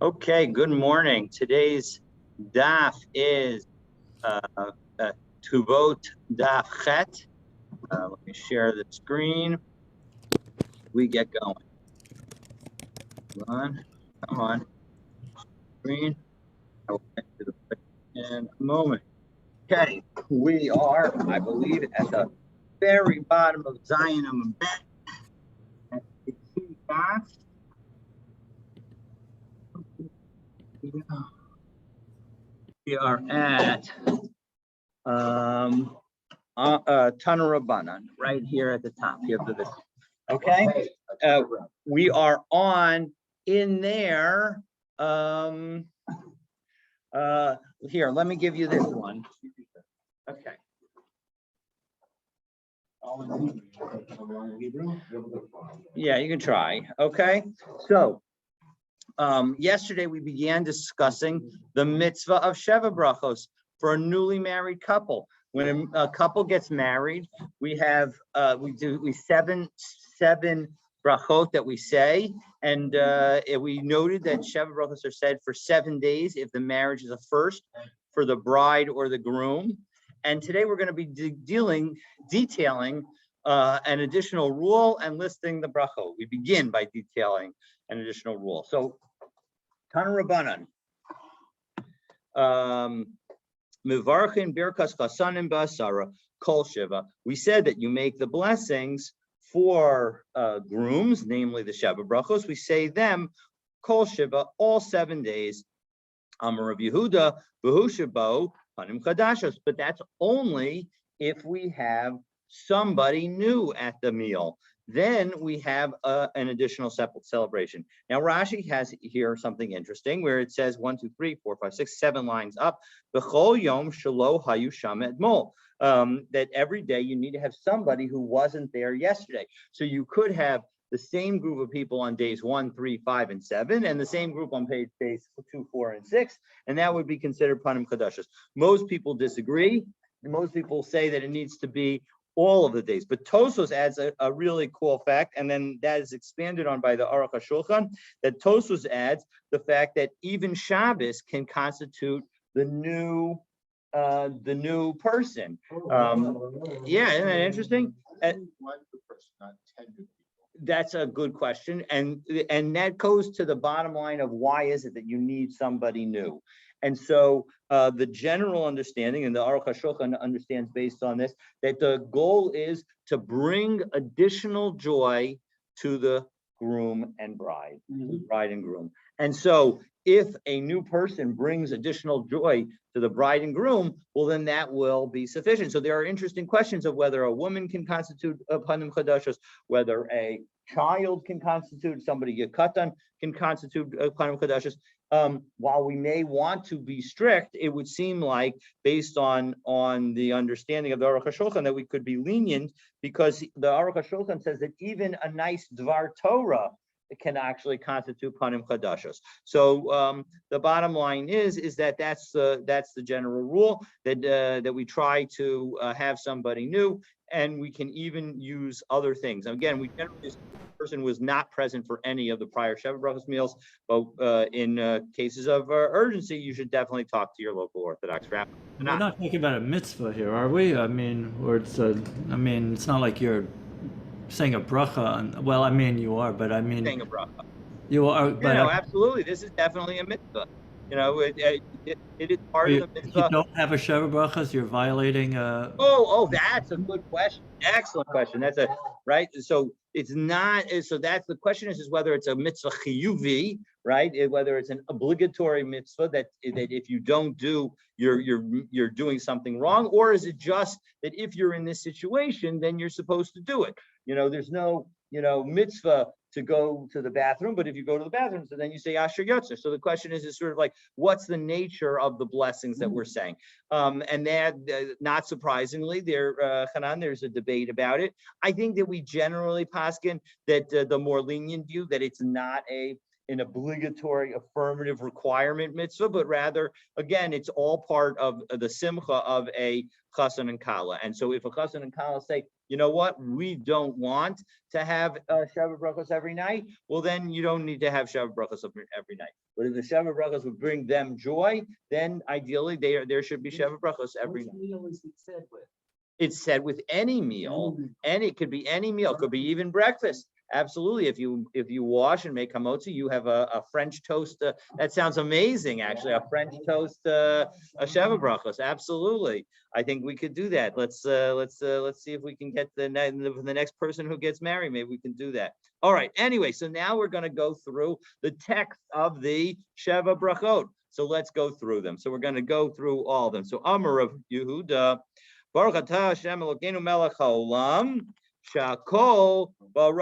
Okay, good morning. Today's daf is Ketubot daf chet. Let me share the screen. We get going. Come on. Screen. I will get to the place in a moment. Okay, we are, I believe, at the very bottom of Zion Bet. At the two dots. We are at Tanurabanan, right here at the top. You have the okay. We are on in there. Here, let me give you this one. Okay. Yeah, you can try. Okay. So yesterday we began discussing the mitzvah of Sheva Brachos for a newly married couple. When a couple gets married, we have seven brachot that we say, and we noted that Sheva Brachos are said for 7 days if the marriage is a first for the bride or the groom. And today we're going to be detailing an additional rule and listing the brachot. We begin by detailing an additional rule. So, Tanu Rabbanan, Mevarchin Birkas Chasanim Basara Kol Shiva. We said that you make the blessings for grooms, namely the Sheva Brachos. We say them Kol Shiva all 7 days. Amar Rav Yehuda V'Hushabo Panim Chadashos. But that's only if we have somebody new at the meal. Then we have an additional celebration. Now Rashi has here something interesting where it says 1, 2, 3, 4, 5, 6, 7 lines up. B'chol yom shelo hayu sham etmol. That every day you need to have somebody who wasn't there yesterday. So you could have the same group of people on days 1, 3, 5, and 7, and the same group on days 2, 4, and 6, and that would be considered panim chadashos. Most people disagree. Most people say that it needs to be all of the days, but Tosfos adds a really cool fact, and then that is expanded on by the Aruch HaShulchan, that Tosfos adds the fact that even Shabbos can constitute the new person. Yeah, isn't that interesting? That's a good question, and that goes to the bottom line of why is it that you need somebody new. And so the general understanding, and the Aruch HaShulchan understands based on this, that the goal is to bring additional joy to the groom and bride, bride and groom. And so if a new person brings additional joy to the bride and groom, well, then that will be sufficient. So there are interesting questions of whether a woman can constitute a panim chadashos, whether a child can constitute, somebody Yekatan can constitute a panim chadashos. While we may want to be strict, it would seem like, based on the understanding of the Aruch HaShulchan, that we could be lenient, because the Aruch HaShulchan says that even a nice Dvar Torah can actually constitute panim chadashos. So the bottom line is that that's the general rule, that we try to have somebody new, and we can even use other things. Again, we generally, person was not present for any of the prior Sheva Brachos meals, but in cases of urgency, you should definitely talk to your local Orthodox rabbi. We're not talking about a mitzvah here, are we? I mean, or it's not like you're saying a bracha. Well, I mean, you are, but I mean, saying a bracha. You are, but absolutely, this is definitely a mitzvah. It is part of the mitzvah. If you don't have a Sheva Brachos, you're violating Oh, that's a good question. Excellent question. That's right. So it's not. So that's the question is whether it's a mitzvah chiyuvi, right? Whether it's an obligatory mitzvah that if you don't do, you're doing something wrong, or is it just that if you're in this situation, then you're supposed to do it? There's no mitzvah to go to the bathroom, but if you go to the bathroom, so then you say Asher Yotzer. So the question is sort of like, what's the nature of the blessings that we're saying? And that, not surprisingly, there's a debate about it. I think that we generally paskin that the more lenient view, that it's not an obligatory affirmative requirement mitzvah, but rather, again, it's all part of the simcha of a chassan and kala. And so if a chassan and kala say, you know what, we don't want to have Sheva Brachos every night, well, then you don't need to have Sheva Brachos every night. But if the Sheva Brachos would bring them joy, then ideally there should be Sheva Brachos every night. Which meal is it said with? It's said with any meal, and it could be any meal, could be even breakfast. Absolutely. If you wash and make hamotzi, you have a French toast. That sounds amazing, actually. A French toast, a Sheva Brachos. Absolutely. I think we could do that. Let's see if we can get the next person who gets married. Maybe we can do that. All right. Anyway, so now we're going to go through the text of the Sheva Brachot. So let's go through them. So we're going to go through all of them. So Amar of Yehuda. Baruch atah Hashem Elokeinu melech haolam, Shakol,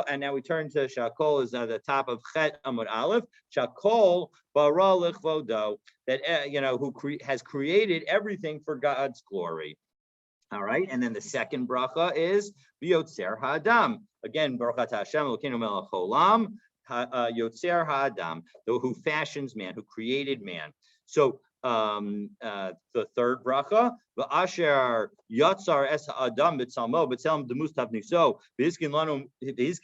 and now we turn to Shakol is at the top of Chet Amud Aleph. Shakol bara lichvodo, that who has created everything for God's glory. All right, and then the second bracha is Yotzer Ha'adam. Again, Baruch atah Hashem Elokeinu melech haolam, Yotzer Ha'adam, who fashions man, who created man. So the third bracha, v'asher yatzar es ha'adam b'tzalmo b'tzelem demus tavniso v'hiskin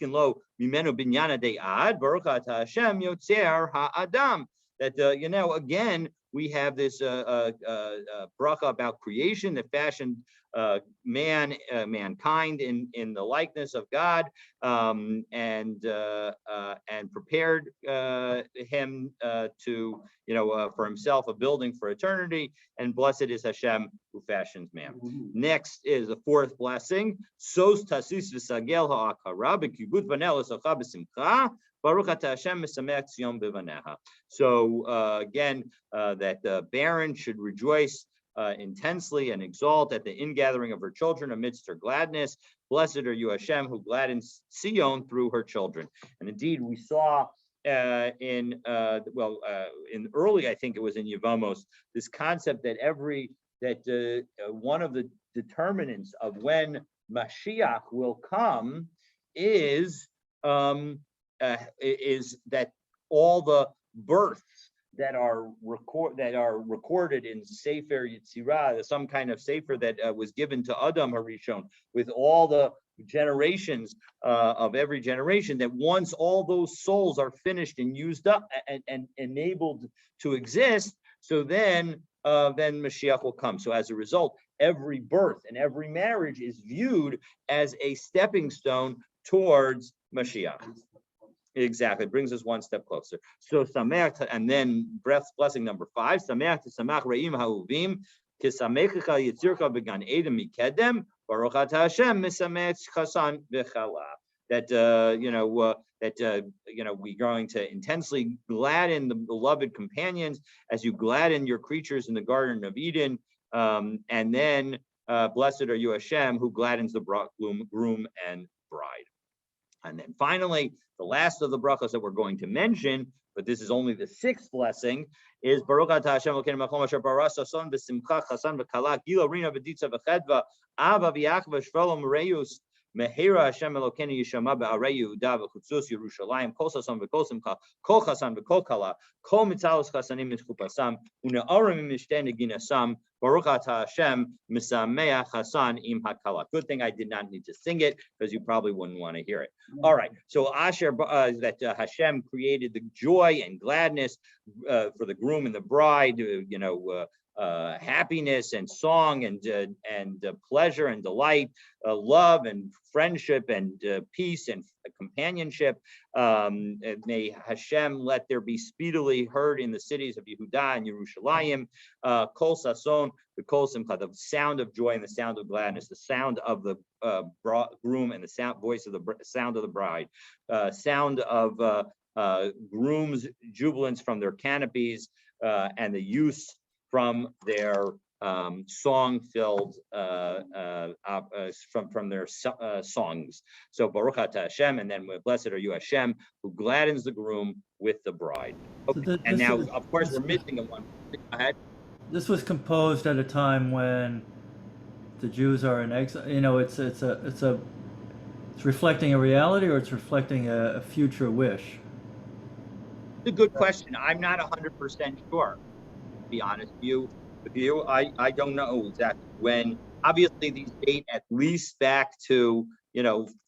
lo mimenu binyana de'ad baruch atah Hashem yotzer ha'adam. That again we have this bracha about creation that fashioned mankind in the likeness of God, and prepared him to for himself a building for eternity. And blessed is Hashem who fashions man. Next is the fourth blessing. Sos tasis v'sagel ha'akara b'kibut vanel esocha b'simcha. Baruch atah Hashem mesamech tzion b'vaneha. So again, that the barren should rejoice intensely and exalt at the ingathering of her children amidst her gladness. Blessed are you, Hashem, who gladdens Sion through her children. And indeed, we saw in early, I think it was in Yevamos, this concept that one of the determinants of when Mashiach will come is that all the births that are recorded in Sefer Yetzirah, some kind of Sefer that was given to Adam Harishon, with all the generations of every generation, that once all those souls are finished and used up and enabled to exist, so then Mashiach will come. So as a result, every birth and every marriage is viewed as a stepping stone towards Mashiach. Exactly, it brings us one step closer. So Sameach, and then blessing number 5, Sameach to Samach Re'im Ha'uvim, Kisamecha Yitzircha Began Edom Mikedem, Baruch atah Hashem Misamech Chasan V'Chala. That we're going to intensely gladden the beloved companions as you gladden your creatures in the Garden of Eden, and then blessed are you, Hashem, who gladdens the groom and bride. And then finally, the last of the brachos that we're going to mention, but this is only the 6th blessing, is Baruch atah Hashem Elokeinu melech haolam asher bara sason v'simcha chasan v'kala gila rina v'ditza v'chedva ava v'yachva shvelom reus mehira Hashem Elokeinu yishama ba'arei Yehuda v'chutzus Yerushalayim kol sason v'kol simcha kol chasan v'kol kala kol mitzalos chasanim mishkupasam une'arim mishte neginasam Baruch atah Hashem misameach chasan im hakala. Good thing I did not need to sing it, because you probably wouldn't want to hear it. All right, so Asher that Hashem created the joy and gladness for the groom and the bride, happiness and song and pleasure and delight, love and friendship and peace and companionship. May Hashem let there be speedily heard in the cities of Yehuda and Yerushalayim. Kol sason, the kol simcha, the sound of joy and the sound of gladness, the sound of the groom and the voice of the sound of the bride, sound of groom's jubilance from their canopies, and the use from their song-filled from their songs. So Baruch atah Hashem, and then blessed are you, Hashem, who gladdens the groom with the bride. Okay. So and now, of course, we're missing a one. Go ahead. This was composed at a time when the Jews are in exile. It's reflecting a reality, or it's reflecting a future wish. It's a good question. I'm not 100% sure. To be honest with you, I don't know exactly when. Obviously, these date at least back to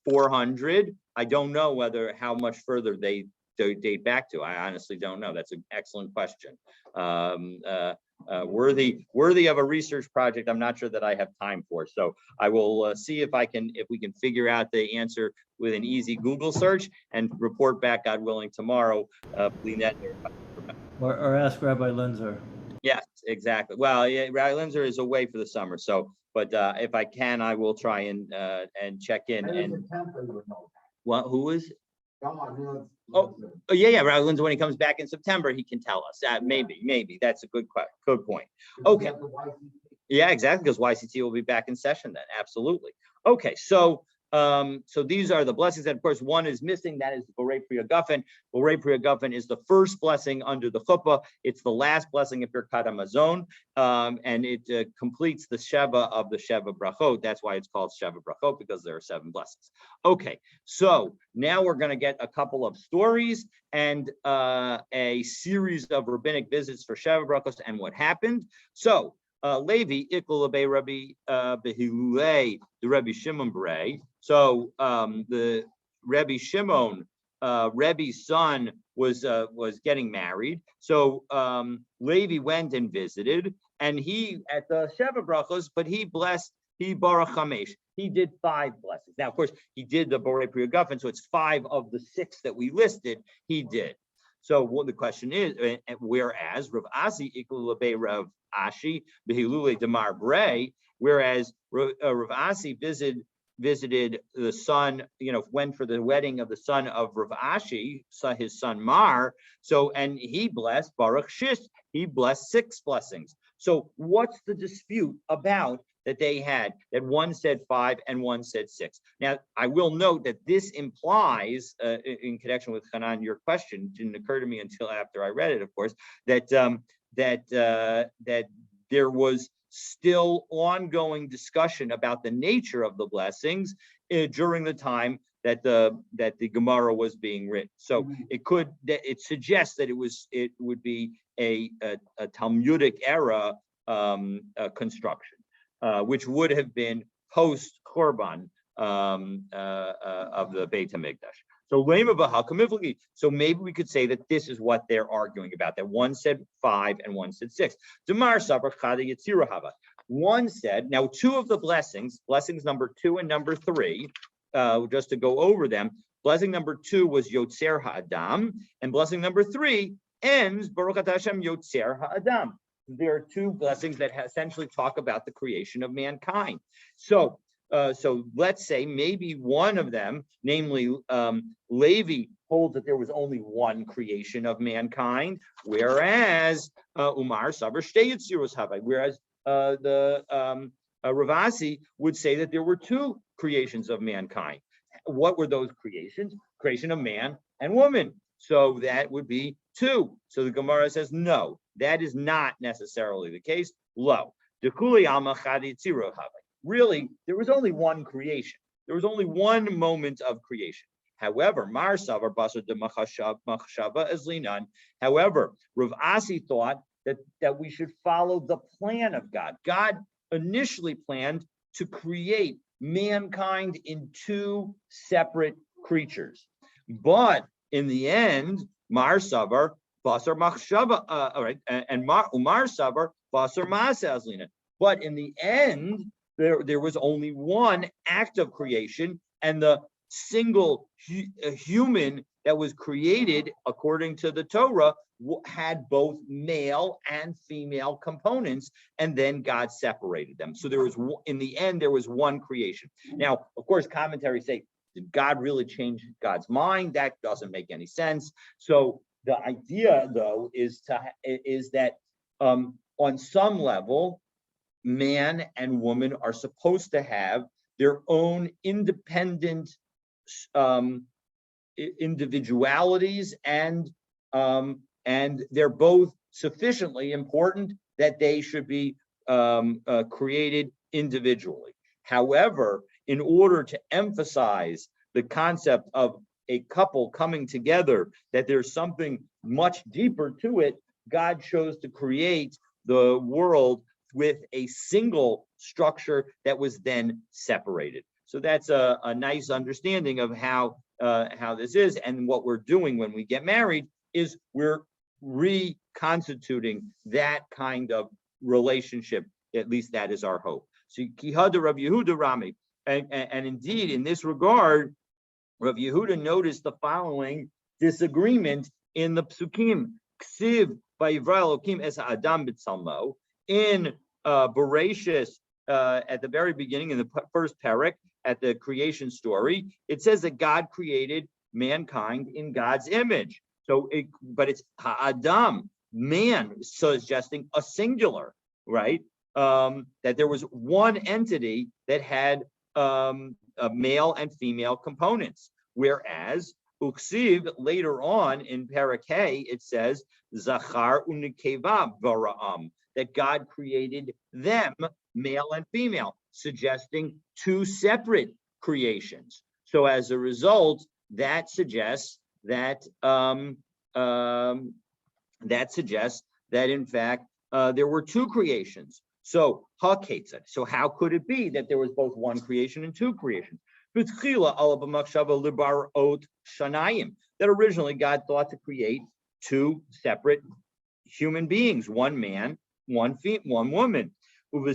400. I don't know how much further they date back to. I honestly don't know. That's an excellent question. Worthy of a research project. I'm not sure that I have time for. So I will see if we can figure out the answer with an easy Google search and report back, God willing, tomorrow. Or ask Rabbi Linzer. Yes, exactly. Well, yeah, Rabbi Linzer is away for the summer, so but if I can, I will try and check in. And what? Who is? Oh, yeah. Rabbi Linzer, when he comes back in September, he can tell us. Maybe that's a good point. Okay. Yeah, exactly, because YCT will be back in session then. Absolutely. Okay, so these are the blessings. And of course, one is missing. That is the Borei Pri Hagafen. Borei Pri Hagafen is the first blessing under the chuppah. It's the last blessing of Birkat Hamazon, and it completes the Sheva of the Sheva Brachot. That's why it's called Sheva Brachot, because there are 7 blessings. Okay, so now we're going to get a couple of stories and a series of rabbinic visits for Sheva Brachos and what happened. So Levi Ikulabe Rabbi Behilulei, the Rabbi Shimon Brei. So the Rabbi Shimon, Rebbe's son, was getting married. So Levi went and visited, and he at the Sheva Brachos, but he Baruch Hamesh. He did 5 blessings. Now, of course, he did the Borei Pri Hagafen, so it's 5 of the 6 that we listed. He did. So what the question is, whereas Rav Asi Ikul Labe Rav Ashi Behilule Damar Brei, whereas Rav Asi visited the son, went for the wedding of the son of Rav Ashi, his son Mar. So, and he blessed Baruch Shish, he blessed 6 blessings. So what's the dispute about that they had, that one said 5 and one said 6? Now, I will note that this implies, in connection with Hanan, your question didn't occur to me until after I read it, of course, that there was still ongoing discussion about the nature of the blessings during the time that the Gemara was being written. So it suggests that it would be a Talmudic era construction, which would have been post Korban of the Beit HaMikdash. So maybe we could say that this is what they're arguing about, that one said 5 and one said 6. One said, now 2 of the blessings number 2 and number 3, just to go over them, blessing number 2 was Yotzer Ha'adam, and blessing number 3 ends Baruch Atah Hashem Yotzer Ha'adam. There are 2 blessings that essentially talk about the creation of mankind. So let's say maybe one of them, namely Levi, holds that there was only one creation of mankind, whereas Umar Savar Shtei Yitzirus Havai, whereas the Ravasi would say that there were 2 creations of mankind. What were those creations? Creation of man and woman. So that would be 2. So the Gemara says, no, that is not necessarily the case. Lo. Really, there was only one creation. There was only one moment of creation. However, Marsavar Basar de Machshava Ezlinan. However, Rav Asi thought that we should follow the plan of God. God initially planned to create mankind in 2 separate creatures. But in the end, Marsavar Basar Machshava, Umar Savar Basar Masa Ezlinan. But in the end, there was only one act of creation, and the single human that was created according to the Torah had both male and female components, and then God separated them. So in the end, there was one creation. Now, of course, commentaries say, did God really change God's mind? That doesn't make any sense. So the idea, though, is that on some level, man and woman are supposed to have their own independent individualities, and they're both sufficiently important that they should be created individually. However, in order to emphasize the concept of a couple coming together, that there's something much deeper to it, God chose to create the world with a single structure that was then separated. So that's a nice understanding of how this is. And what we're doing when we get married is we're reconstituting that kind of relationship. At least that is our hope. So Kihada Rav Yehuda Rami. And indeed, in this regard, Rav Yehuda noticed the following disagreement in the psukim. Ksiv vayivra Elokim es ha'adam b'tzalmo. In Bereshis, at the very beginning, in the first parak, at the creation story, it says that God created mankind in God's image. So, but it's ha'adam, man, suggesting a singular, right? That there was one entity that had male and female components, whereas Uksiv later on in Parakeh it says Zachar unikeva bara'am, that God created them, male and female, suggesting two separate creations. So as a result, that suggests that in fact there were two creations. So ha'ketzad. So how could it be that there was both one creation and two creations? That originally God thought to create two separate human beings, one man, one woman. But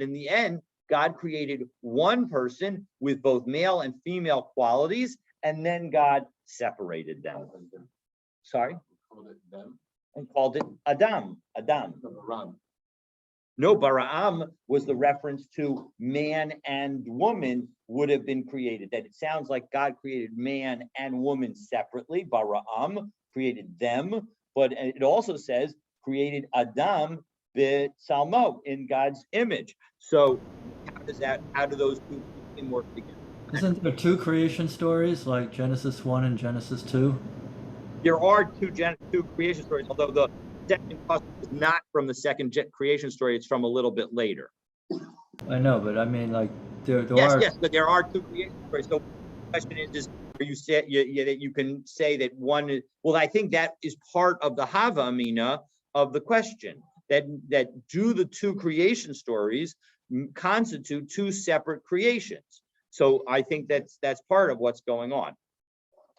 in the end, God created one person with both male and female qualities, and then God separated them. Sorry? And called it Adam. No, Bara'am was the reference to man and woman would have been created. That it sounds like God created man and woman separately. Bara'am created them, but it also says created Adam b'Salmo, in God's image. So how do those two things work together? Isn't there two creation stories, like Genesis 1 and Genesis 2? There are two creation stories, although the second custom is not from the second creation story, it's from a little bit later. I know, but I mean, like, there yes, are... Yes, but there are two creation stories. So the question is you say that you can say that one is, well, I think that is part of the Hava Amina of the question, that do the two creation stories constitute two separate creations? So I think that's part of what's going on.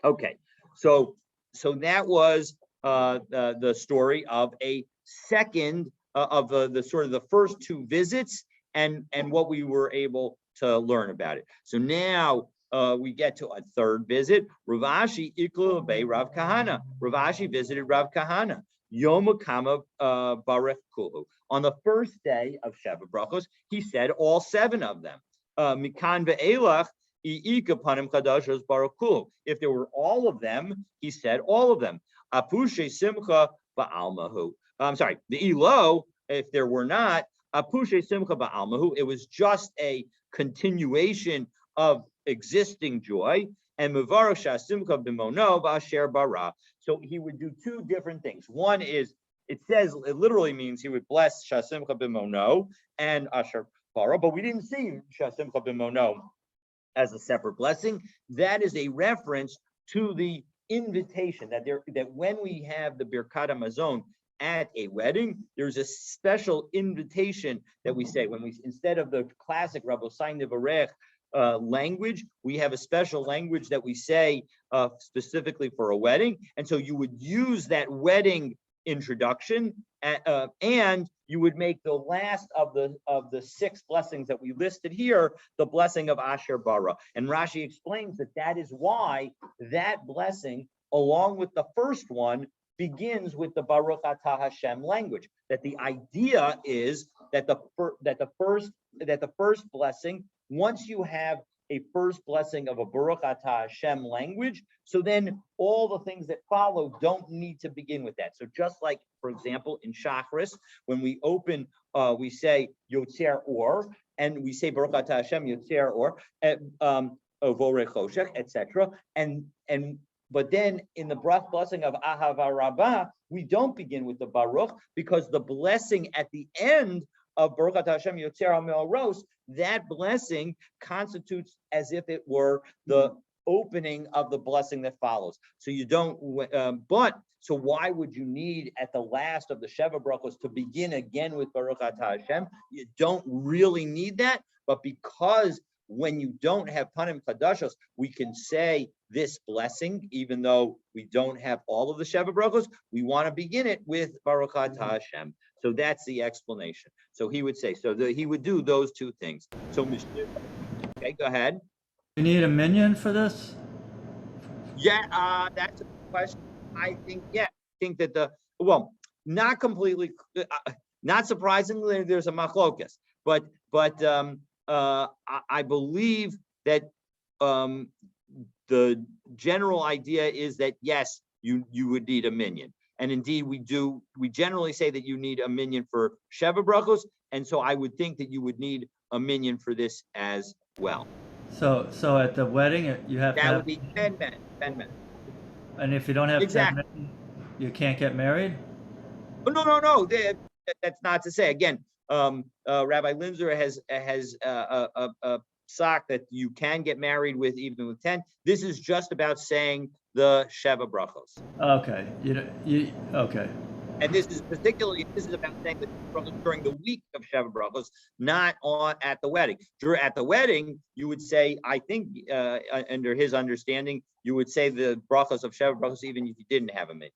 Okay, so that was the story of a second of the sort of the first two visits and what we were able to learn about it. So now we get to a third visit. Rav Ashi iklu be Rav Kahana. Rav Ashi visited Rav Kahana. Yom Kama Barech Kulu. On the first day of Sheva Brachos, he said all seven of them. Mikan ve'elach i'ika panim chadashos Barech Kulu. If there were all of them, he said all of them. Apushe simcha ba'almahu. I'm sorry, the elo, if there were not, apushe simcha ba'almahu, it was just a continuation of existing joy. And mevarach shasimcha b'mono ba'asher bara. So he would do two different things. One is, it literally means he would bless shasimcha b'mono and asher bara, but we didn't see shasimcha b'mono as a separate blessing. That is a reference to the invitation that when we have the Birkat HaMazon at a wedding, there's a special invitation that we say when we, instead of the classic Rabosai Nivarech language, we have a special language that we say specifically for a wedding. And so you would use that wedding introduction and you would make the last of the six blessings that we listed here the blessing of Asher Bara. And Rashi explains that is why that blessing, along with the first one, begins with the Baruch Atah Hashem language. That the idea is that the first blessing, once you have a first blessing of a Baruch Atah Hashem language, so then all the things that follow don't need to begin with that. So just like, for example, in Shachris, when we open, we say Yotzer Or, and we say Baruch Atah Hashem Yotzer Or, Vorei Choshech, etc. But then in the blessing of Ahava Rabbah, we don't begin with the Baruch, because the blessing at the end of Baruch Atah Hashem Yotzer HaMe'oros, that blessing constitutes as if it were the opening of the blessing that follows. So you don't, so why would you need at the last of the Sheva Brachos to begin again with Baruch Atah Hashem? You don't really need that, but because when you don't have Panim Chadashos, we can say this blessing, even though we don't have all of the Sheva Brachos, we want to begin it with Baruch Atah Hashem. So that's the explanation. So he would say, he would do those two things. So, okay, go ahead. You need a minion for this? Yeah, that's a question. I think, I think that not completely, not surprisingly, there's a machlokas, but I believe that the general idea is that yes, you would need a minion, and indeed we do. We generally say that you need a minion for Sheva Brachos, and so I would think that you would need a minion for this as well. So at the wedding, you have that to have, would be 10 men. and if you don't have Exactly. 10 men, you can't get married? Oh, no. That's not to say. Again, Rabbi Linzer has a sock that you can get married with even with 10. This is just about saying the Sheva Brachos. Okay. Okay. And this is about saying the brachos during the week of Sheva Brachos, not at the wedding. At the wedding, you would say, I think, under his understanding, you would say the brachos of Sheva Brachos even if you didn't have a minion.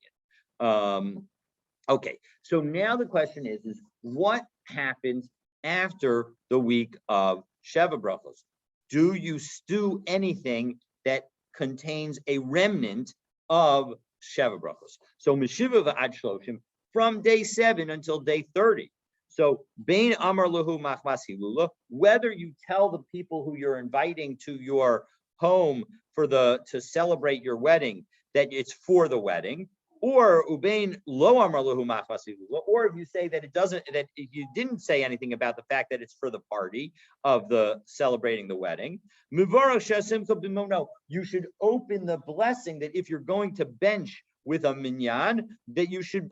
Okay, so now the question is what happens after the week of Sheva Brachos? Do you stew anything that contains a remnant of Sheva Brachos? So Meshiva v'ad Shloshim, from day 7 until day 30. So Bein Amar Lahu Machmas Hilula, whether you tell the people who you're inviting to your home to celebrate your wedding that it's for the wedding, or Ubain Lo Amar Lahu Machmas Hilula, or if you say that that you didn't say anything about the fact that it's for the party of the celebrating the wedding, you should open the blessing that if you're going to bench with a minyan, that you should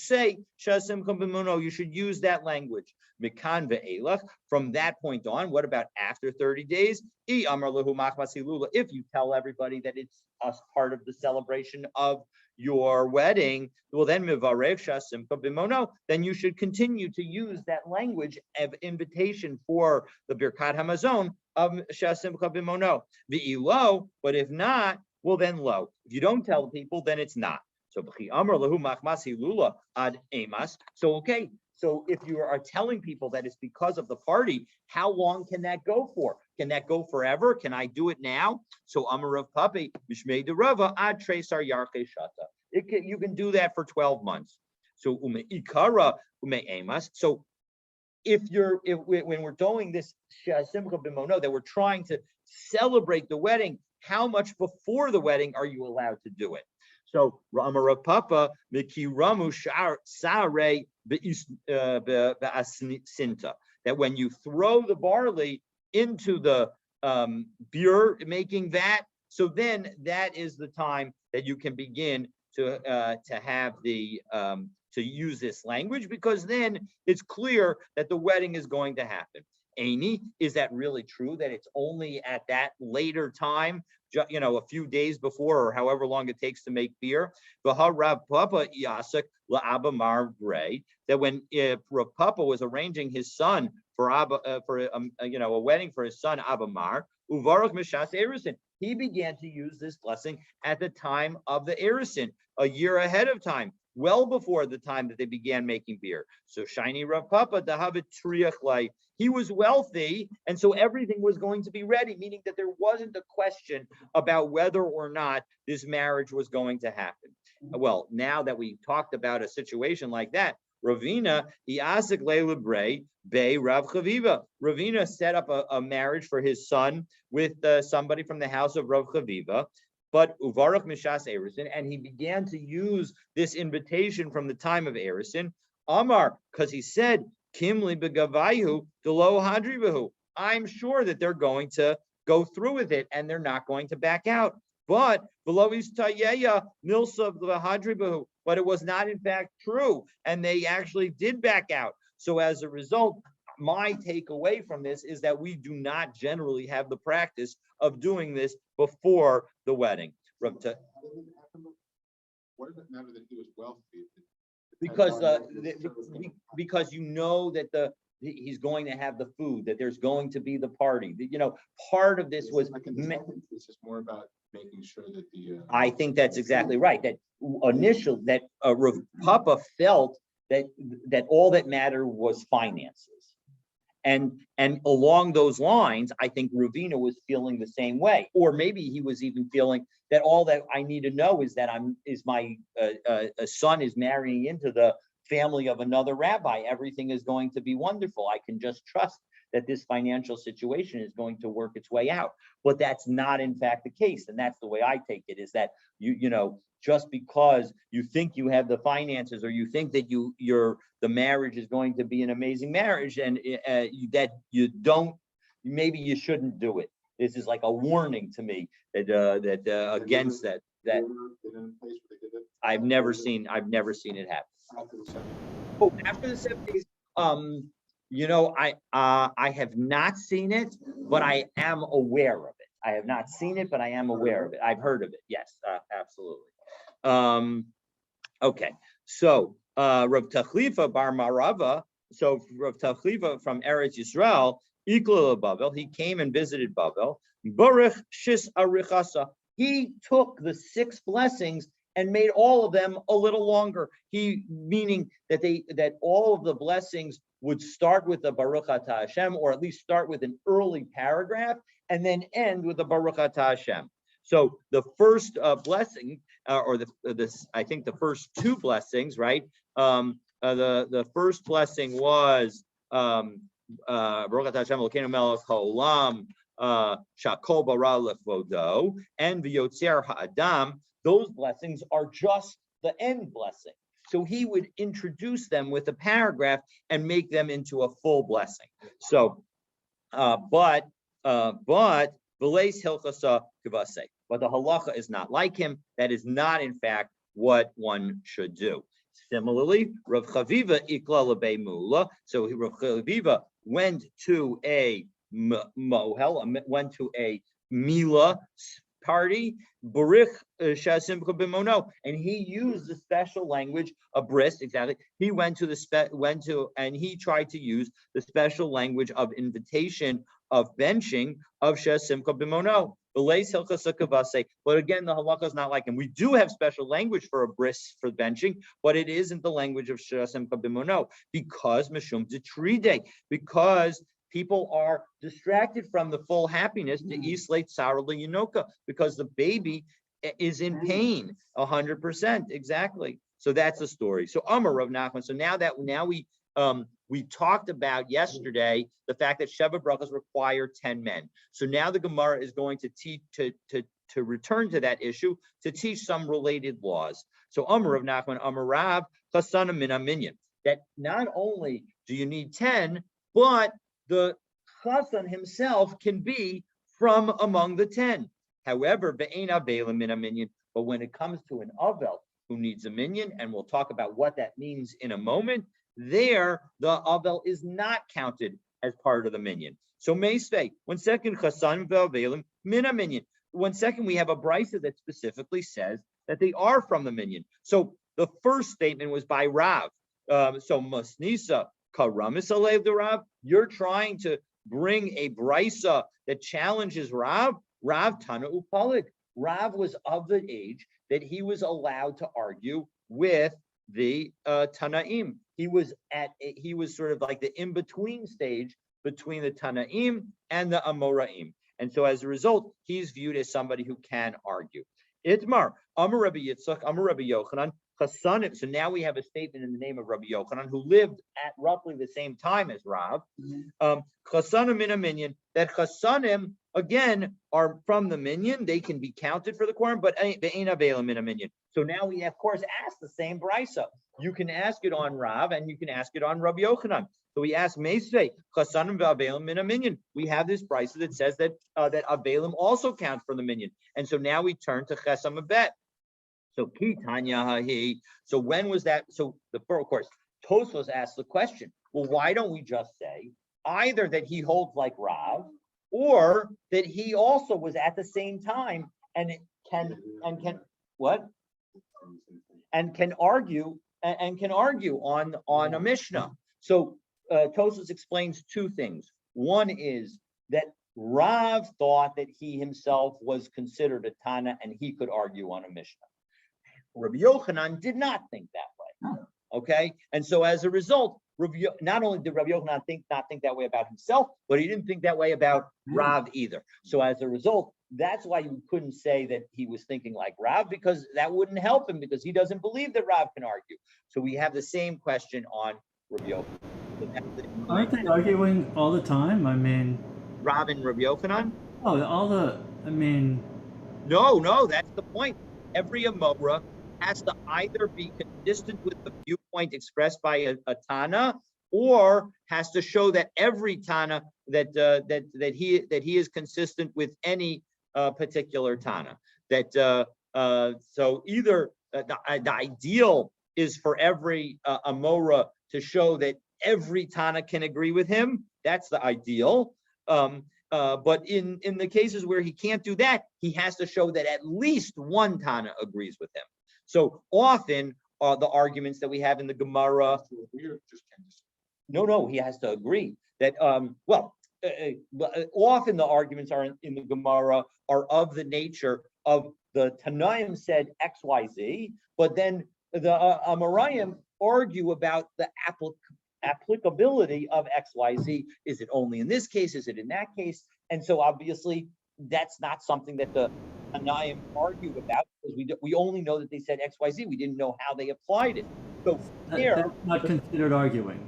say Shasimcha b'mono, you should use that language. Mikan ve'elach, from that point on, what about after 30 days? If you tell everybody that it's a part of the celebration of your wedding, well then mivarech Shasimcha b'mono, then you should continue to use that language of invitation for the Birkat Hamazon of Shasimcha b'mono. Ve'ilo, but if not, well then lo. If you don't tell people, then it's not. So okay. So if you are telling people that it's because of the party, how long can that go for? Can that go forever? Can I do it now? So Amarav Papi Mishmei Derava Ad Tresar Yarche Shata. You can do that for 12 months. So Ikara Emas. So when we're doing this Simcha B'mono, that we're trying to celebrate the wedding, how much before the wedding are you allowed to do it? So Amarav Papa Mikiramu Sare Be'asinta, that when you throw the barley into the beer making vat, so then that is the time that you can begin to have the to use this language, because then it's clear that the wedding is going to happen. Aini, is that really true that it's only at that later time, a few days before or however long it takes to make beer? Rav Papa Yasak la'abamar Bray, that when Rav Papa was arranging his son for a wedding for his son Abamar, Uvarach Mishas Erisin, he began to use this blessing at the time of the Erisin, a year ahead of time, well before the time that they began making beer. So Shiny Rav Papa Dahavit Triachlai, he was wealthy, and so everything was going to be ready, meaning that there wasn't a question about whether or not this marriage was going to happen. Well, now that we talked about a situation like that, Ravina, Iasik Leilabray, Bay Rav Chaviva. Ravina set up a marriage for his son with somebody from the house of Rav Chaviva, but Uvarach Mishas Erisin, and he began to use this invitation from the time of Erisin, Amar, because he said, Kimli begavayu delo hadrivahu. I'm sure that they're going to go through with it and they're not going to back out. But Velois Tayeya Milsa hadrivahu. But it was not in fact true, and they actually did back out. So as a result, my takeaway from this is that we do not generally have the practice of doing this before the wedding. Why does it matter that he was wealthy? Because you know that he's going to have the food, that there's going to be the party. Part of this was. This is more about making sure that the. I think that's exactly right. That Rav Papa felt that all that mattered was finances. And along those lines, I think Ravina was feeling the same way, or maybe he was even feeling that all that I need to know is that my son is marrying into the family of another rabbi. Everything is going to be wonderful. I can just trust that this financial situation is going to work its way out. But that's not in fact the case, and that's the way I take it. Is that just because you think you have the finances, or you think that the marriage is going to be an amazing marriage, and that you don't, maybe you shouldn't do it. This is like a warning to me that against that. I've never seen it happen. After the 7 days, I have not seen it, but I am aware of it. I have not seen it, but I am aware of it. I've heard of it. Yes, absolutely. Okay, so Rav Tachlifa Bar Marava, so Rav Tachlifa from Eretz Yisrael, Ikla Bavel, he came and visited Bavel. Baruch Shis Arichasa, he took the 6 blessings and made all of them a little longer. Meaning that all of the blessings would start with the Baruch Atah Hashem, or at least start with an early paragraph, and then end with the Baruch Atah Hashem. So the first blessing, I think the first 2 blessings, right? The first blessing was Baruch Atah Hashem Elokeinu Melech Haolam Shakol Bara Lefodo and V'Yotzer Ha'Adam. Those blessings are just the end blessing. So he would introduce them with a paragraph and make them into a full blessing. So, but V'leis Hilchasa Kavase. But the halacha is not like him. That is not, in fact, what one should do. Similarly, Rav Chaviva Ikla Lebei Mula. So Rav Chaviva went to a mohel, went to a Mila party, Burich Shasimcha Bimono, and he used the special language of bris. Exactly, he and he tried to use the special language of invitation, of benching, of Shasimcha Bimono. But again, the halakha is not like him. We do have special language for a bris for benching, but it isn't the language of Shasimcha Bimono, because Mishum Detride, because people are distracted from the full happiness to Islate Sarah Yunoka, because the baby is in pain 100%. Exactly. So that's the story. So Amar Rav Nachman. So now we talked about yesterday the fact that Sheva Brachas require 10 men. So now the Gemara is going to teach to return to that issue to teach some related laws. So Amar Rav Nachman, Amar Rav Chasana Min Minyan. That not only do you need 10, but the Chasan himself can be from among the 10. However, but when it comes to an Avel who needs a minion, and we'll talk about what that means in a moment, there the Avel is not counted as part of the minion. So Meisvei, 1 second, Chasan ve'avelim mina minion. 1 second, we have a brisa that specifically says that they are from the minion. So the first statement was by Rav. So Masnisa Karamis Alev the Rav, you're trying to bring a brisa that challenges Rav. Rav Tana Upalik. Rav was of the age that he was allowed to argue with the Tanaim. He was sort of like the in-between stage between the Tanaim and the Amoraim. And so as a result, he's viewed as somebody who can argue. Itmar, Amar Rabbi Yitzchak, Amar Rabbi Yochanan, Chasanim. So now we have a statement in the name of Rabbi Yochanan, who lived at roughly the same time as Rav. Chasanim in a minion, that Chasanim, again, are from the minion. They can be counted for the quorum, but they ain't available in a minion. So now we, of course, ask the same brisa. You can ask it on Rav, and you can ask it on Rabbi Yochanan. So we ask Meisvei, Chasanim ve'avelim in a minion. We have this brisa that says that that avelim also count for the minion. And so now we turn to Chesam Bet. So Ki Tanya Hahi. So when was that? So of course, Tosfos asked the question. Well, why don't we just say either that he holds like Rav, or that he also was at the same time and can what? And can argue on a Mishnah. So Tosfos explains two things. One is that Rav thought that he himself was considered a Tana and he could argue on a Mishnah. Rabbi Yochanan did not think that way. Okay, and so as a result, not only did Rabbi Yochanan not think that way about himself, but he didn't think that way about Rav either. So as a result, that's why you couldn't say that he was thinking like Rav, because that wouldn't help him, because he doesn't believe that Rav can argue. So we have the same question on Rabbi Yochanan. Aren't they arguing all the time? I mean, Rav and Rabbi Yochanan? No, that's the point. Every Amora has to either be consistent with the viewpoint expressed by a Tana, or has to show that every Tana that he is consistent with any particular Tana. So either the ideal is for every Amora to show that every Tana can agree with him. That's the ideal. But in the cases where he can't do that, he has to show that at least one Tana agrees with him. So often the arguments that we have in the Gemara. No, he has to agree that often the arguments are in the Gemara are of the nature of the Tanaim said XYZ, but then the Amoraim argue about the applicability of XYZ. Is it only in this case? Is it in that case? And so obviously that's not something that the Tanaim argued about, because we only know that they said XYZ. We didn't know how they applied it. So that's not considered arguing.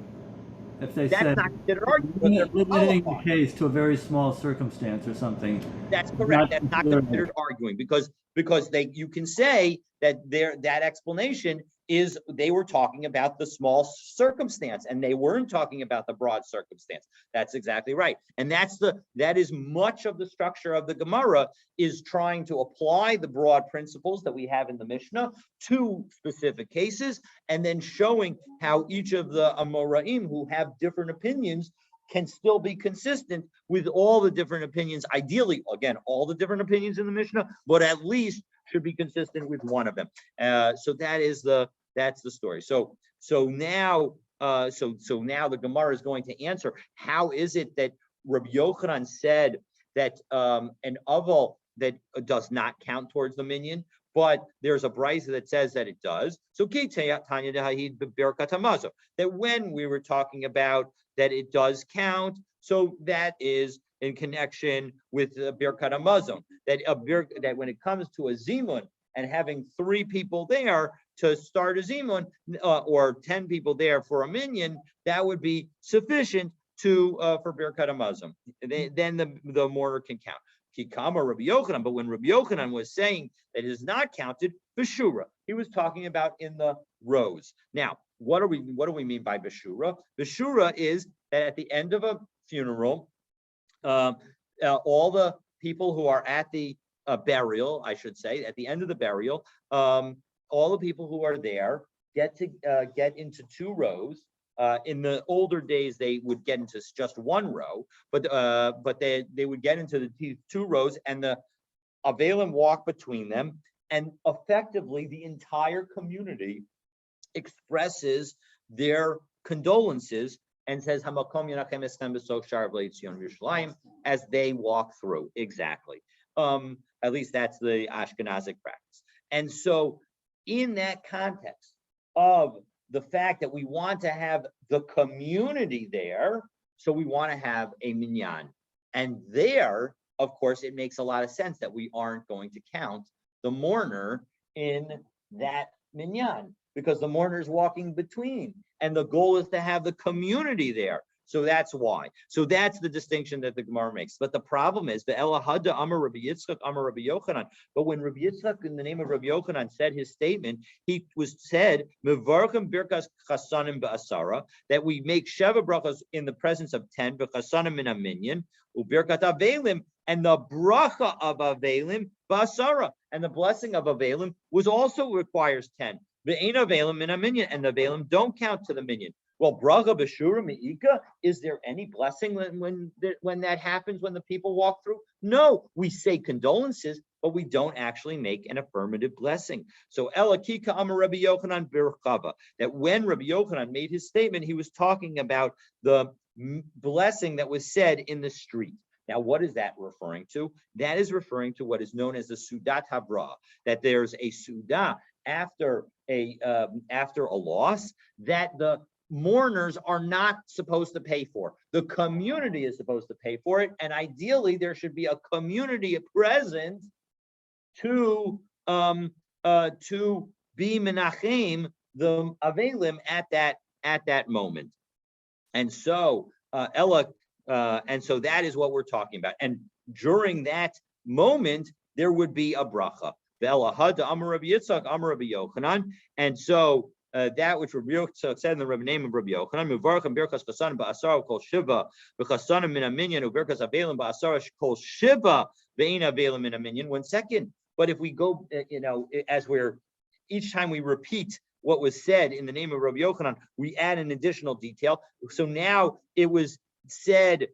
If they that's said not considered arguing, limiting the case to a very small circumstance or something. That's correct. That's not considered arguing, because you can say that that explanation is they were talking about the small circumstance and they weren't talking about the broad circumstance. That's exactly right. And that is much of the structure of the Gemara, is trying to apply the broad principles that we have in the Mishnah to specific cases, and then showing how each of the Amoraim who have different opinions can still be consistent with all the different opinions. Ideally, again, all the different opinions in the Mishnah, but at least should be consistent with one of them. So that's the story. So now the Gemara is going to answer, how is it that Rabbi Yochanan said that an aval that does not count towards the minyan, but there's a brisa that says that it does. So that when we were talking about that it does count, so that is in connection with Birkat Hamazon, that when it comes to a zimun and having 3 people there to start a zimun, or 10 people there for a minyan, that would be sufficient for Birkat Hamazon. Then the mourner can count. Kikama Rabbi Yochanan, but when Rabbi Yochanan was saying that it is not counted, Beshura, he was talking about in the rows. Now, what do we mean by Beshura? Beshura is that at the end of a funeral, all the people who are at the burial, I should say, at the end of the burial, all the people who are there get into 2 rows. In the older days, they would get into just 1 row, but they would get into the 2 rows, and the Avelim walk between them, and effectively the entire community expresses their condolences and says Hamakom Yonachem Estem B'Sok Shar V'Leitzion Yerushalayim as they walk through. Exactly. At least that's the Ashkenazic practice. And so, in that context of the fact that we want to have the community there, so we want to have a minyan. And there, of course, it makes a lot of sense that we aren't going to count the mourner in that minyan, because the mourner is walking between, and the goal is to have the community there. So that's why. So that's the distinction that the Gemara makes. But the problem is the Elahada Amar Rabbi Yitzchak Amar Rabbi Yochanan. But when Rabbi Yitzchak, in the name of Rabbi Yochanan, said his statement, he was said Mevarchem Birkas Chasanim Ba'asara, that we make Sheva brachas in the presence of 10 B'Chasanim in a minyan, Ubirkat Avelim, and the bracha of Avelim Ba'asara, and the blessing of Avelim was also requires 10. Ve'ein Avelim in a minyan, and the Avelim don't count to the minyan. Well, bracha b'shura me'ika, is there any blessing when that happens, when the people walk through? No, we say condolences, but we don't actually make an affirmative blessing. So Elakika Amar Rabbi Yochanan birchava, that when Rabbi Yochanan made his statement, he was talking about the blessing that was said in the street. Now, what is that referring to? That is referring to what is known as the Sudat Havra, that there's a Sudah after a loss that the mourners are not supposed to pay for. The community is supposed to pay for it, and ideally there should be a community present to be menachem the avelim at that moment. And so and so that is what we're talking about. And during that moment, there would be a bracha. And so that which Rabbi Yitzchak said in the Rebbe name of Rabbi Yochanan, Muvarachim Birkas Chasan Ba'asar Kol Shiva B'Chasanim Min Aminyan Uberkas Avelim Ba'asar Kol Shiva Ve'in Avelim Min Aminyan. 1 second. But if we go, as each time we repeat what was said in the name of Rabbi Yochanan, we add an additional detail. So now it was said,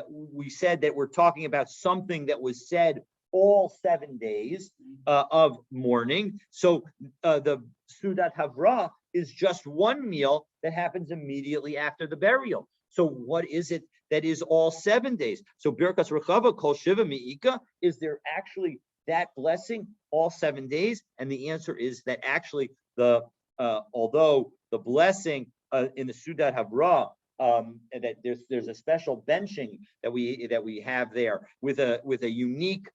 we said that we're talking about something that was said all 7 days of mourning. So the Sudat Havra is just one meal that happens immediately after the burial. So what is it that is all 7 days? So Birkas Rechava Kol Shiva Mi'ika, is there actually that blessing all 7 days? And the answer is that actually although the blessing in the Sudat Havra, that there's a special benching that we have there with a unique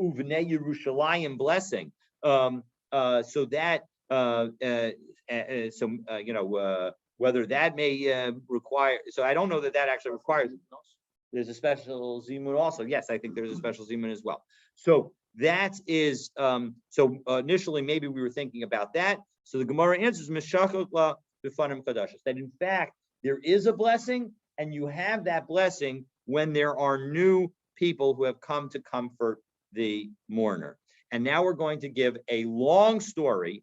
Uvnei Yerushalayim blessing, so that whether that may require. So I don't know that actually requires. There's a special zimun also. Yes, I think there's a special zimun as well. So that is so initially maybe we were thinking about that. So the Gemara answers Meshachot la b'fanim kadashos, that in fact there is a blessing, and you have that blessing when there are new people who have come to comfort the mourner. And now we're going to give a long story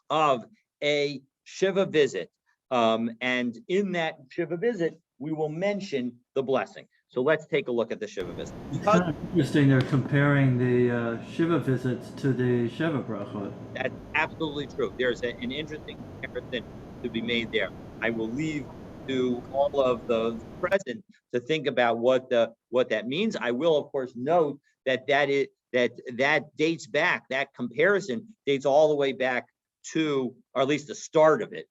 of a Shiva visit. And in that Shiva visit, we will mention the blessing. So let's take a look at the Shiva visit. It's kind of interesting they're comparing the Shiva visits to the Shiva brachot. That's absolutely true. There's an interesting comparison to be made there. I will leave to all of the present to think about what that means. I will, of course, note that dates back. That comparison dates all the way back to, or at least the start of it,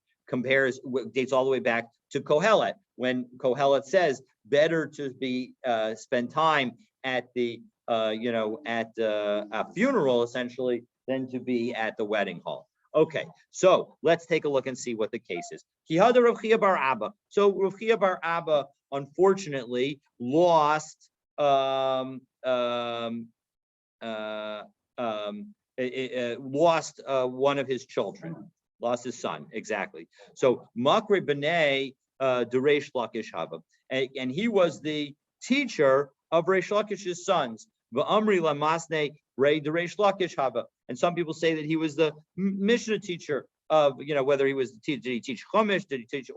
dates all the way back to Kohelet, when Kohelet says better to be spend time at the at a funeral essentially than to be at the wedding hall. Okay, so let's take a look and see what the case is. Kihada Rav Chia bar Abba. So Rav Chia bar Abba unfortunately lost one of his children, lost his son, exactly. So Makre B'nai Deresh Lakish Hava, and he was the teacher of Reish Lakish's sons. V'amri lamasne Rei Deresh Lakish Hava, and some people say that he was the Mishnah teacher of, whether he was did he teach Chumash, did he teach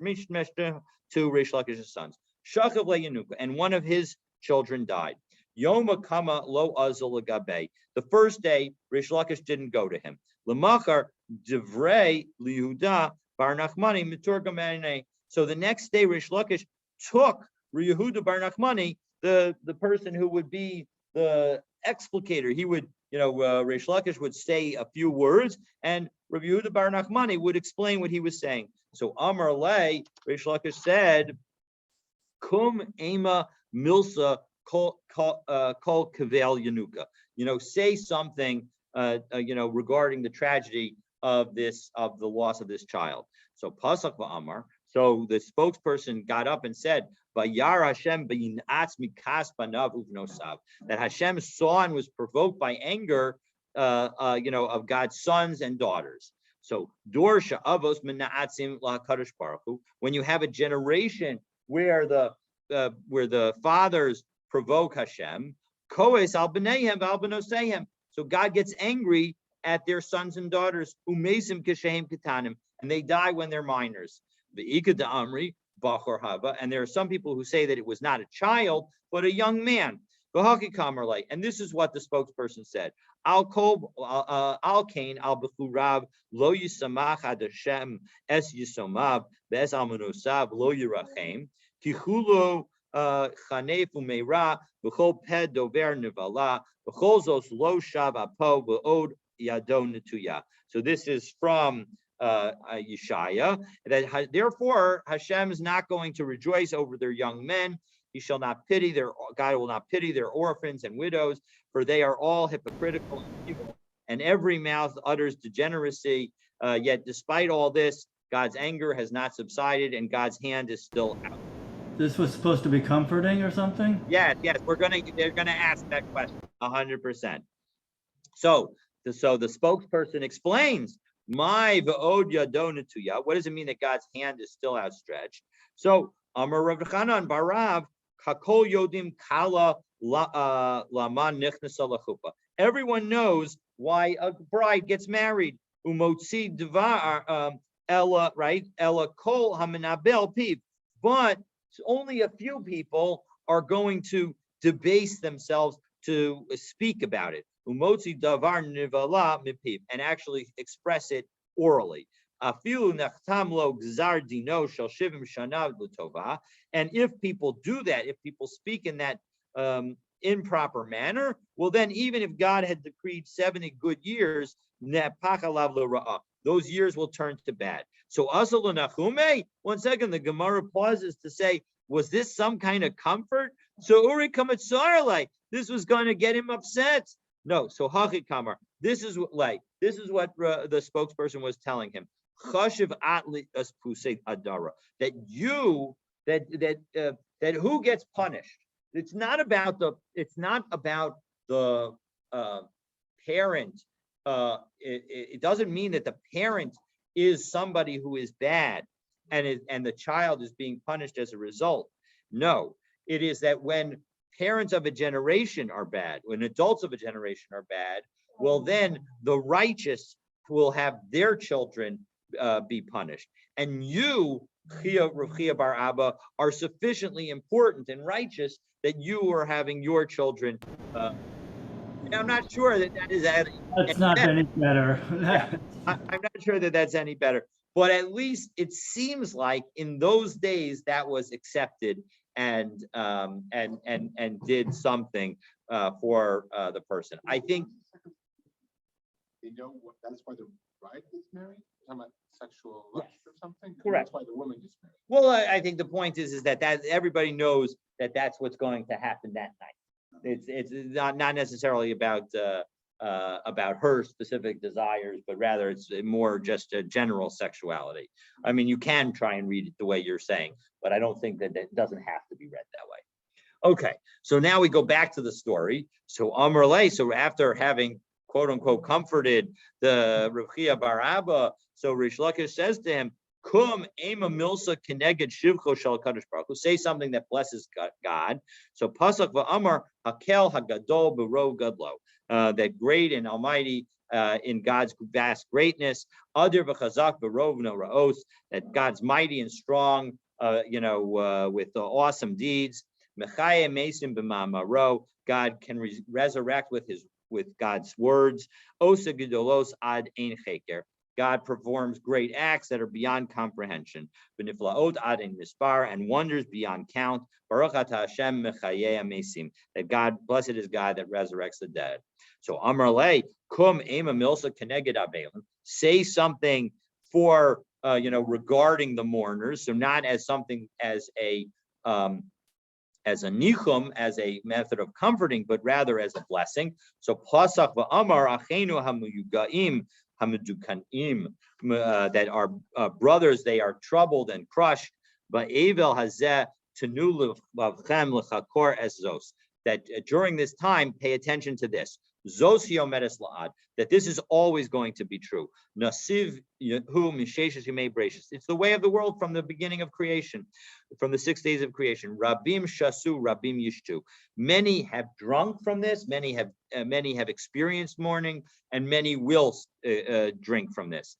Mishnah to Reish Lakish's sons. Shachav leYanuka, and one of his children died. Yoma Kama Lo Azul Gabe. The first day, Reish Lakish didn't go to him. Lamachar Divrei Lihuda Bar Nachmani Miturgamane. So the next day, Reish Lakish took Yehuda Bar Nachmani, the person who would be the explicator. He would, Reish Lakish would say a few words, and Rabbi Yehuda Bar Nachmani would explain what he was saying. So Amar Le, Reish Lakish said, Kum Ema Milsa Kol Kavel Yanuka. Say something, regarding the tragedy of the loss of this child. So Pasach va'amar. So the spokesperson got up and said, "Vayar Hashem b'yinatz mikas banav uvnosav," that Hashem saw and was provoked by anger, of God's sons and daughters. So Dor sha'avos mina'atzim la'kadosh baruch hu. When you have a generation where the fathers provoke Hashem, koes al b'neihem v'al b'noseihem. So God gets angry at their sons and daughters, umesim kishehem ketanim, and they die when they're minors. The Ika de Amri, Bachor Hava, and there are some people who say that it was not a child, but a young man. And this is what the spokesperson said. Al Kain al Bechurav lo yisamach ad Hashem es yisomav be'es almanusav lo yirachem kichulo chanef umeira b'chol ped dover nivala b'chol zos lo shav apo v'od yadon netuya. So this is from Yeshaya, that therefore Hashem is not going to rejoice over their young men. He shall not pity God will not pity their orphans and widows, for they are all hypocritical and evil, and every mouth utters degeneracy. Yet despite all this, God's anger has not subsided, and God's hand is still out. This was supposed to be comforting or something? Yes, they're gonna ask that question 100%. So the spokesperson explains, my v'od yadonatuya. What does it mean that God's hand is still outstretched? So Amar Rav Chanan Barav Kakol Yodim Kala Laman Nichnasa Lachupa. Everyone knows why a bride gets married. Umotzi Dvar Ella, right? Ella Kol Hamanabel Piv. But only a few people are going to debase themselves to speak about it. Umotzi Davar Nivala Mipiv, and actually express it orally. Afilu nachtam lo gzar dino shel shivim shana l'tova. And if people do that, if people speak in that improper manner, well, then even if God had decreed 70 good years, those years will turn to bad. So asal nachume. 1 second, the Gemara pauses to say, was this some kind of comfort? So Uri kamatzaralai, this was going to get him upset. No. So Hachi Kamar, this is what the spokesperson was telling him. Chashiv atli as pusei adara, that who gets punished. It's not about the parent. It doesn't mean that the parent is somebody who is bad, and the child is being punished as a result. No, it is that when parents of a generation are bad, when adults of a generation are bad, well, then the righteous will have their children be punished. And you, Chia Bar Abba, are sufficiently important and righteous that you are having your children. I'm not sure that is That's not better. any better. I'm not sure that that's any better. But at least it seems like in those days that was accepted and did something for the person. I think they know that's why the bride gets married. Talking about sexual lust or something. Correct. That's why the woman gets married. Well, I think the point is that everybody knows that that's what's going to happen that night. It's not necessarily about her specific desires, but rather it's more just a general sexuality. I mean, you can try and read it the way you're saying, but I don't think that it doesn't have to be read that way. Okay, so now we go back to the story. So Amr Lay, so after having quote unquote comforted the Rav Chia Bar Abba, so Rish Lakish says to him, Kum ema milsa keneged shivcho shel kadosh baruch hu. Say something that blesses God. So pasuk va'amar hakel hagadol b'ro gadlo. That great and almighty in God's vast greatness. Adir v'chazak b'rov no raos. That God's mighty and strong, with the awesome deeds. Mechaya mesim b'ma'amaro. God can resurrect with God's words. Osa gedolos ad ein cheker. God performs great acts that are beyond comprehension. B'niflaot ad ein mispar, and wonders beyond count. Baruch atah Hashem mechayei amesim. That God, blessed is God that resurrects the dead. So Amar Lei, kum ema milsa keneged avelim. Say something for regarding the mourners. So not as something as a nichum, as a method of comforting, but rather as a blessing. So pasach va'amar achenu hamuyugaim hamadukanim, that our brothers, they are troubled and crushed. Ba'evel hazeh tenu lavchem l'chakor es zos. That during this time, pay attention to this. Zosio medes la'ad, that this is always going to be true. Nasiv hu misheshes yimei brachus. It's the way of the world from the beginning of creation, from the 6 days of creation. Rabim shasu, rabim yishtu. Many have drunk from this. Many have experienced mourning, and many will drink from this.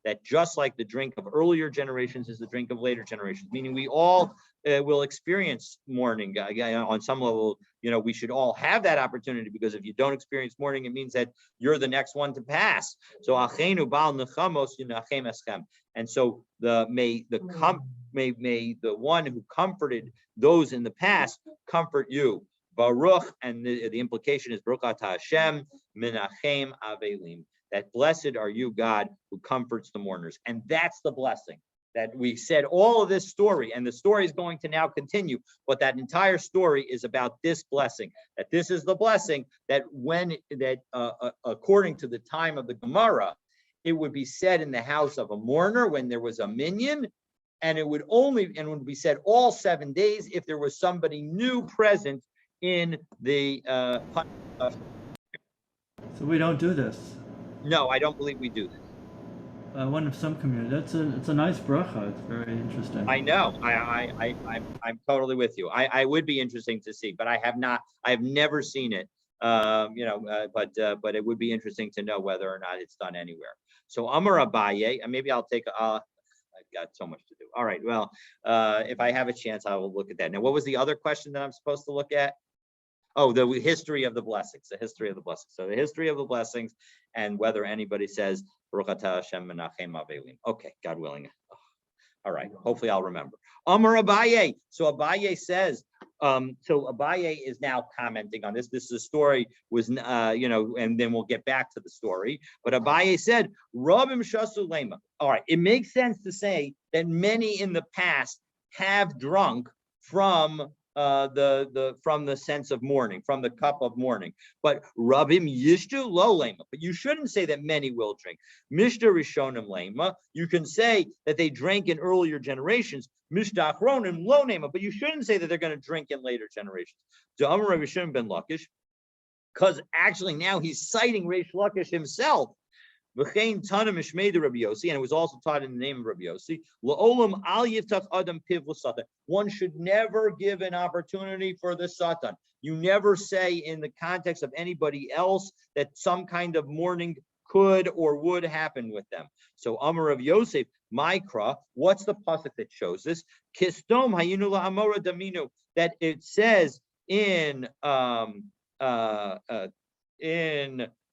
that just like the drink of earlier generations is the drink of later generations, meaning we all will experience mourning on some level. We should all have that opportunity, because if you don't experience mourning, it means that you're the next one to pass. So achenu bal nechamos yinachem eschem. And so may the one who comforted those in the past comfort you. Baruch, and the implication is Baruch atah Hashem menachem avelim. That blessed are you, God, who comforts the mourners. And that's the blessing that we said all of this story, and the story is going to now continue, but that entire story is about this blessing, that this is the blessing that according to the time of the Gemara, it would be said in the house of a mourner when there was a minyan, and it would be said all 7 days if there was somebody new present in the So we don't do this. No, I don't believe we do this. One of some communities. It's a nice bracha. It's very interesting. I know. I'm totally with you. I would be interesting to see, but I have never seen it. But it would be interesting to know whether or not it's done anywhere. So Amar Abaye, and maybe I'll take. I've got so much to do. All right. Well, if I have a chance, I will look at that. Now, what was the other question that I'm supposed to look at? Oh, the history of the blessings. The history of the blessings. So the history of the blessings, and whether anybody says Baruch atah Hashem menachem avelim. Okay, God willing. All right. Hopefully, I'll remember. Amar Abaye. So Abaye says. So Abaye is now commenting on this. This is a story was, and then we'll get back to the story. But Abaye said, Rabim shasu lema. All right. It makes sense to say that many in the past have drunk from the sense of mourning, from the cup of mourning. But Rabim yishtu lo lema. But you shouldn't say that many will drink. Mishta rishonim lema. You can say that they drank in earlier generations. Mishta achronim lo nema. But you shouldn't say that they're going to drink in later generations. Amar Rabbi Shimon ben Lakish, because actually now he's citing Reish Lakish himself. V'chein tana mishmei de Rabbi Yossi, and it was also taught in the name of Rabbi Yossi. La'olam al yiftach adam piv l'satan. One should never give an opportunity for the satan. You never say in the context of anybody else that some kind of mourning could or would happen with them. So Amar of Yosef, Mikra, what's the pasuk that shows this? Kistom hayinu la'amora daminu, that it says in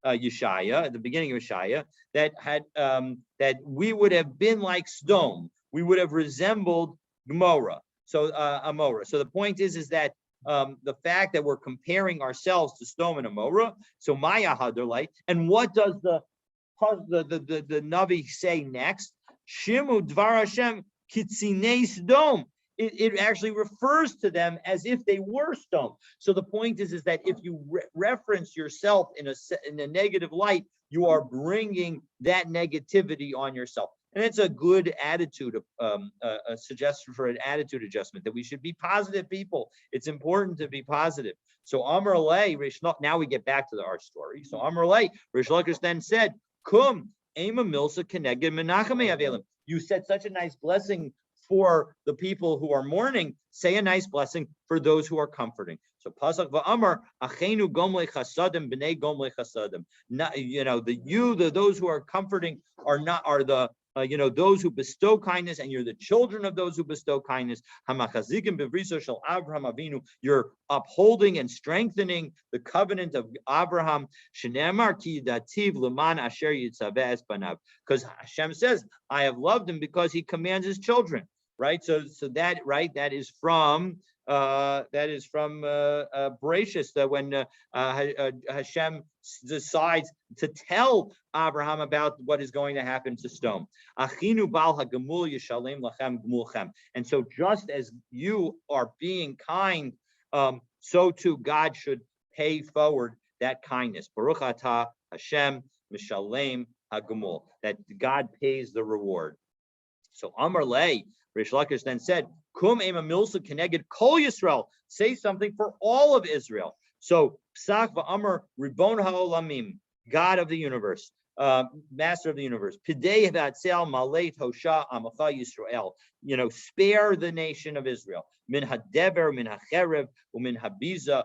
Yeshaya, at the beginning of Yeshaya, that we would have been like Sdom. We would have resembled Gomorrah. So Amorah. So the point is that the fact that we're comparing ourselves to Sdom and Amorah. So Maya Haderlight. And what does the Navi say next? Shimu Dvar Hashem Kitzinei Sdom. It actually refers to them as if they were stoned. So the point is that if you reference yourself in a negative light, you are bringing that negativity on yourself. And it's a good attitude, a suggestion for an attitude adjustment, that we should be positive people. It's important to be positive. So Amar Lei, now we get back to our story. So Amar Lei, Rish Lakish then said, Kum, Ema Milsa Keneged Menachem Avelim. You said such a nice blessing for the people who are mourning. Say a nice blessing for those who are comforting. So Pasuk va'amar achenu gomle chasadim b'nei gomle chasadim. Those who are comforting are those who bestow kindness, and you're the children of those who bestow kindness. Hamachazikim bevriso shel Avraham Avinu. You're upholding and strengthening the covenant of Abraham. Shenemar ki dativ leman asher yitzaveh es banav. Because Hashem says, I have loved him because he commands his children. Right. So that is from Bereshis, that when Hashem decides to tell Abraham about what is going to happen to Sodom. Achinu bal hagemul yishalem lachem gemulchem. And so just as you are being kind, so too God should pay forward that kindness. Baruch atah Hashem mishalem hagemul. That God pays the reward. So Amar Lei, Rish Lakish then said, Kum ema milsa keneged kol Yisrael. Say something for all of Israel. So Psak va'amar Ribon ha'olamim, God of the universe, Master of the universe. Pidei v'atzel maleit hosha amacha Yisrael. Spare the nation of Israel. Min hadever, min hacherev, umin habiza,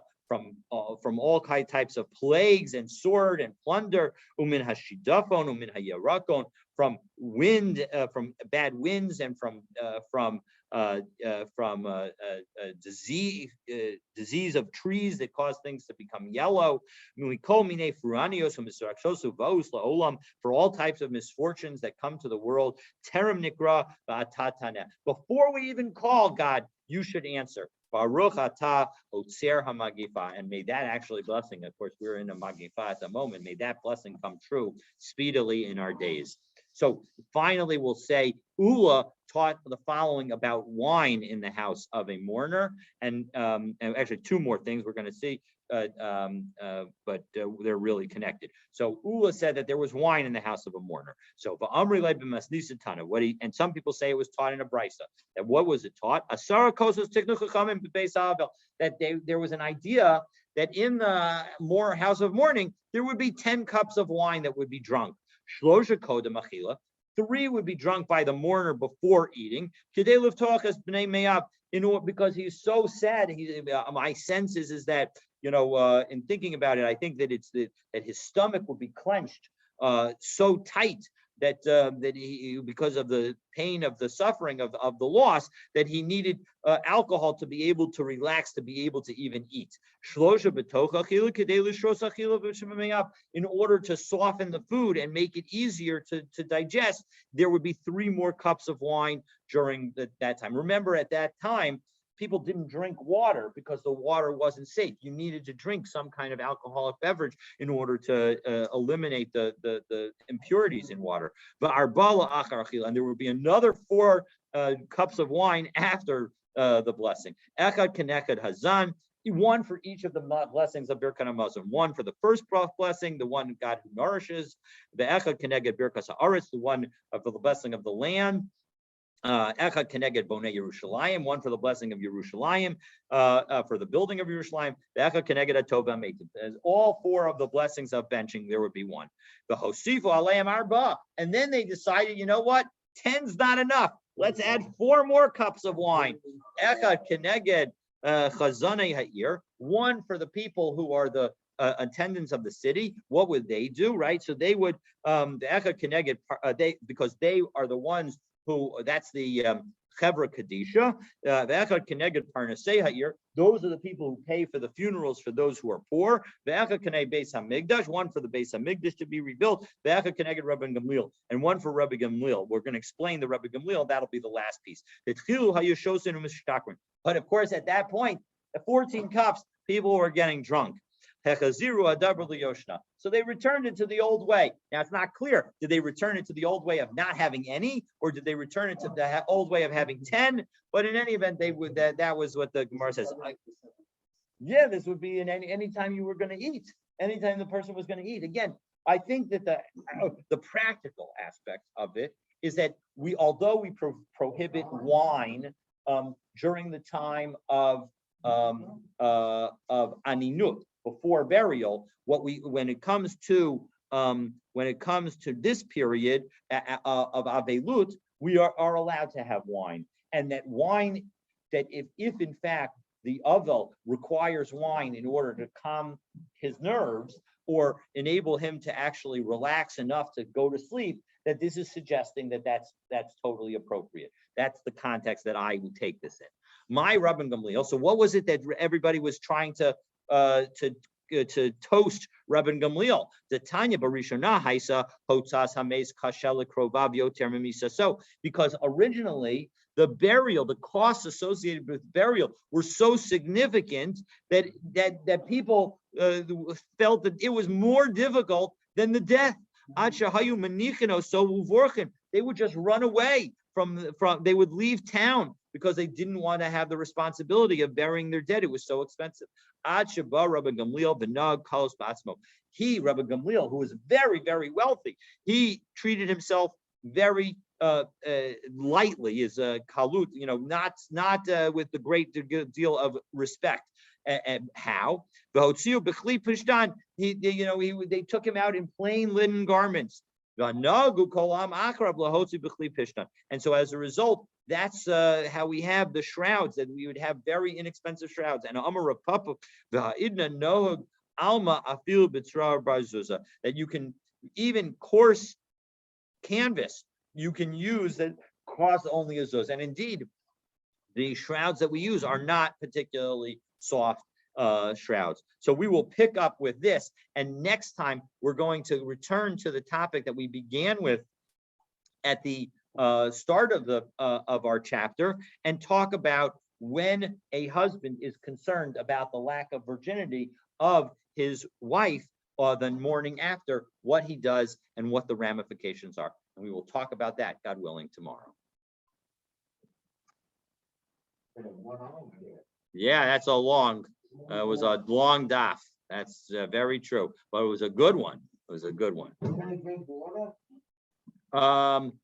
from all types of plagues and sword and plunder, umin hashidafon, umin hayarakon, from wind, from bad winds, and from disease of trees that cause things to become yellow, for all types of misfortunes that come to the world. Before we even call God, you should answer. Baruch atah otzer hamagifa, and may that actually blessing, of course, we're in a magifa at the moment, may that blessing come true speedily in our days. So finally, we'll say Ula taught the following about wine in the house of a mourner, and actually two more things we're going to see, but they're really connected. So Ula said that there was wine in the house of a mourner. So and some people say it was taught in a brisa. That what was it taught? That there was an idea that in the house of mourning there would be 10 cups of wine that would be drunk. 3 would be drunk by the mourner before eating. Because he's so sad. My sense is that, in thinking about it, I think that it's that his stomach would be clenched so tight that he, because of the pain of the suffering of the loss, that he needed alcohol to be able to relax, to be able to even eat. In order to soften the food and make it easier to digest, there would be 3 more cups of wine during that time. Remember, at that time, people didn't drink water because the water wasn't safe. You needed to drink some kind of alcoholic beverage in order to eliminate the impurities in water. And there would be another 4 cups of wine after the blessing. Echad kenekad hazan, 1 for each of the blessings of Birkat HaMazon. 1 for the first blessing, the one God who nourishes. The Echad keneged Birkas Haaretz, the one of the blessing of the land. Echad keneged Bonei Yerushalayim, 1 for the blessing of Yerushalayim, for the building of Yerushalayim. The Echad keneged Atov HaMeitim. As all 4 of the blessings of benching, there would be 1. The Hosifu Aleim Arba, and then they decided, you know what? 10's not enough. Let's add 4 more cups of wine. Echad keneged Chazanei Ha'ir, 1 for the people who are the attendants of the city. What would they do, right? So they would the Echad keneged, because they are the ones who, that's the Chevra Kadisha, the Echad keneged Parnasei Ha'ir, those are the people who pay for the funerals for those who are poor. The Echad keneged Beis HaMikdash, 1 for the Beis HaMikdash to be rebuilt. The Echad keneged Rabbi Gamliel, and 1 for Rabbi Gamliel. We're going to explain the Rabbi Gamliel. That'll be the last piece. But of course, at that point, the 14 cups, people were getting drunk. So they returned it to the old way. Now it's not clear. Did they return it to the old way of not having any, or did they return it to the old way of having 10? But in any event, they would. That was what the Gemara says. Yeah, this would be in any time you were going to eat. Anytime the person was going to eat. Again, I think that the practical aspect of it is that although we prohibit wine during the time of aninut, before burial, when it comes to this period of avelut, we are allowed to have wine, and that wine, that if in fact the avel requires wine in order to calm his nerves or enable him to actually relax enough to go to sleep, that this is suggesting that that's totally appropriate. That's the context that I would take this in. My Rabban Gamliel. So what was it that everybody was trying to toast Rabban Gamliel? The Tanya Barishona Haisa Hotzas Hames Kashel Krovav Yoter Mimisa. So because originally the burial, the costs associated with burial were so significant that people felt that it was more difficult than the death. They would just run away from they would leave town because they didn't want to have the responsibility of burying their dead. It was so expensive. He, Rabbi Gamliel, who was very, very wealthy, he treated himself very lightly, as a kalut, not with the great deal of respect. And how? They took him out in plain linen garments. And so as a result, that's how we have the shrouds, that we would have very inexpensive shrouds. And Amar Papa, the Idna Noah Alma Afil Bitra Barzuza, that you can even coarse canvas you can use that cost only a zuz. And indeed, the shrouds that we use are not particularly soft shrouds. So we will pick up with this. And next time we're going to return to the topic that we began with at the start of our chapter, and talk about when a husband is concerned about the lack of virginity of his wife the morning after, what he does and what the ramifications are. And we will talk about that, God willing, tomorrow. Yeah, that's a long, it was a long daf. That's very true, but it was a good one. It was a good one.